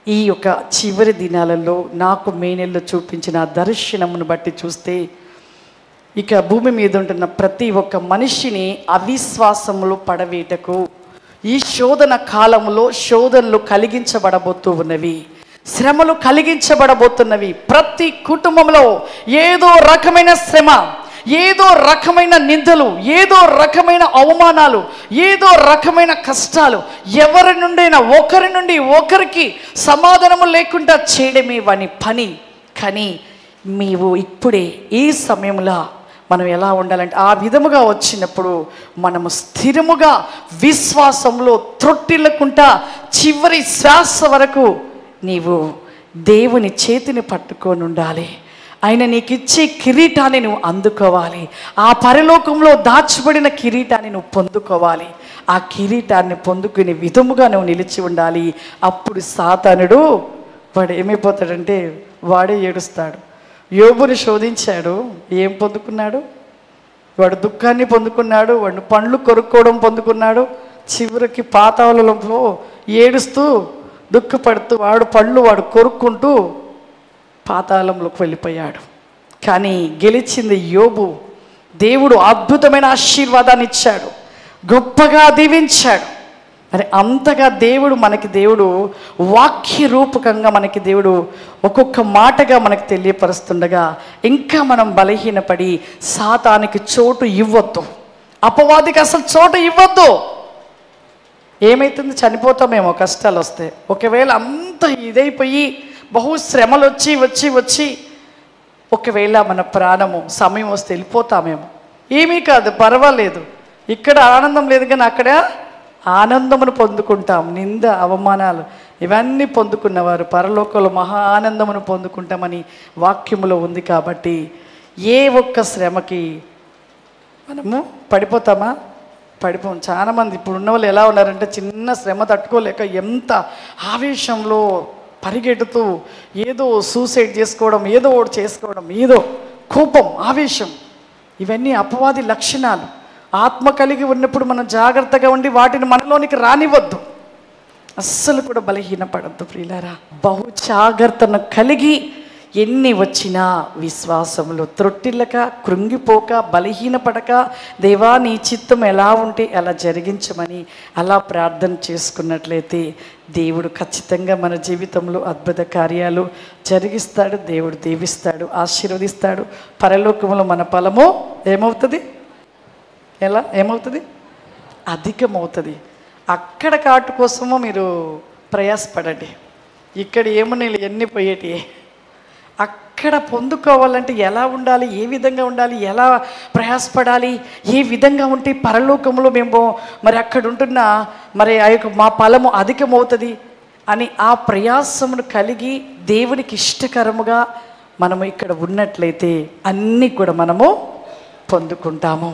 ఈ యొక్క చివరి దినాలలో నాకు మే నెలలో చూపించిన దర్శనమును బట్టి చూస్తే ఇక భూమి మీద ఉంటున్న ప్రతి ఒక్క మనిషిని అవిశ్వాసములు పడవేటకు ఈ శోధన కాలంలో శోధనలు కలిగించబడబోతూ ఉన్నవి, శ్రమలు కలిగించబడబోతున్నవి. ప్రతి కుటుంబంలో ఏదో రకమైన శ్రమ, ఏదో రకమైన నిందలు, ఏదో రకమైన అవమానాలు, ఏదో రకమైన కష్టాలు, ఎవరి నుండైనా ఒకరి నుండి ఒకరికి సమాధానము లేకుండా చేయడమే వాని పని. కానీ నీవు ఇప్పుడే ఈ సమయంలో మనం ఎలా ఉండాలంటే ఆ విధముగా వచ్చినప్పుడు మనము స్థిరముగా విశ్వాసంలో త్రొట్టిల్లకుండా చివరి శ్వాస వరకు నీవు దేవుని చేతిని పట్టుకొని ఉండాలి. ఆయన నీకు ఇచ్చే కిరీటాన్ని నువ్వు అందుకోవాలి. ఆ పరలోకంలో దాచబడిన కిరీటాన్ని నువ్వు పొందుకోవాలి. ఆ కిరీటాన్ని పొందుకునే విధముగా నువ్వు నిలిచి ఉండాలి. అప్పుడు సాతానుడు వాడు ఏమైపోతాడంటే వాడే ఏడుస్తాడు. యోబుని శోధించాడు, ఏం పొందుకున్నాడు? వాడు దుఃఖాన్ని పొందుకున్నాడు, వాడు పండ్లు కొరుక్కోవడం పొందుకున్నాడు. చివరికి పాతాళంలో ఏడుస్తూ దుఃఖపడుతూ వాడు కొరుక్కుంటూ పాతాళంలోకి వెళ్ళిపోయాడు. కానీ గెలిచింది యోబు. దేవుడు అద్భుతమైన ఆశీర్వాదాన్ని ఇచ్చాడు, గొప్పగా దీవించాడు. మరి అంతగా మనకి దేవుడు వాక్య రూపకంగా మనకి దేవుడు ఒక్కొక్క మాటగా మనకు తెలియపరుస్తుండగా ఇంకా మనం బలహీనపడి సాతానికి చోటు ఇవ్వద్దు, అపవాదికి అసలు చోటు ఇవ్వద్దు. ఏమవుతుంది? చనిపోతామేమో కష్టాలు వస్తే. ఒకవేళ అంత ఇదైపోయి బహుశ్రమలు వచ్చి ఒకవేళ మన ప్రాణము సమయం వస్తే వెళ్ళిపోతామేమో. ఏమీ కాదు, పర్వాలేదు. ఇక్కడ ఆనందం లేదు కానీ అక్కడ ఆనందమును పొందుకుంటాం. నింద అవమానాలు ఇవన్నీ పొందుకున్నవారు పరలోకంలో మహా ఆనందమును పొందుకుంటామని వాక్యములో ఉంది. కాబట్టి ఏ ఒక్క శ్రమకి మనము పడిపోతామా? పడిపోం. చాలామంది ఇప్పుడు ఉన్న వాళ్ళు ఎలా ఉన్నారంటే చిన్న శ్రమ తట్టుకోలేక ఎంత ఆవేశంలో పరిగెడుతూ ఏదో సూసైడ్ చేసుకోవడం, ఏదో ఒకటి చేసుకోవడం, ఏదో కోపం, ఆవేశం, ఇవన్నీ అపవాది లక్షణాలు. ఆత్మ కలిగి ఉన్నప్పుడు మనం జాగ్రత్తగా ఉండి వాటిని మనలోనికి రానివ్వద్దు. అస్సలు కూడా బలహీనపడద్దు ప్రియులారా. బహు జాగ్రత్తను కలిగి ఎన్ని వచ్చినా విశ్వాసములో త్రొట్టిల్లక, కృంగిపోక, బలహీనపడక, దేవా నీ చిత్తం ఎలా ఉంటే అలా జరిగించమని అలా ప్రార్థన చేసుకున్నట్లయితే దేవుడు ఖచ్చితంగా మన జీవితంలో అద్భుత కార్యాలు జరిగిస్తాడు. దేవుడు దీవిస్తాడు, ఆశీర్వదిస్తాడు. పరలోకములో మన ఫలము ఏమవుతుంది? ఏమవుతుంది? అధికమవుతుంది. అక్కడ కాటు కోసమో మీరు ప్రయాసపడండి. ఇక్కడ ఏమున్నాయి ఎన్ని పోయేటి. అక్కడ పొందుకోవాలంటే ఎలా ఉండాలి, ఏ విధంగా ఉండాలి, ఎలా ప్రయాసపడాలి, ఏ విధంగా ఉంటే పరలోకంలో మేము మరి అక్కడ ఉంటున్న మరి ఆ యొక్క మా ఫలము అధికమవుతుంది అని ఆ ప్రయాసమును కలిగి దేవునికి ఇష్టకరముగా మనము ఇక్కడ ఉన్నట్లయితే అన్నీ కూడా మనము పొందుకుంటాము.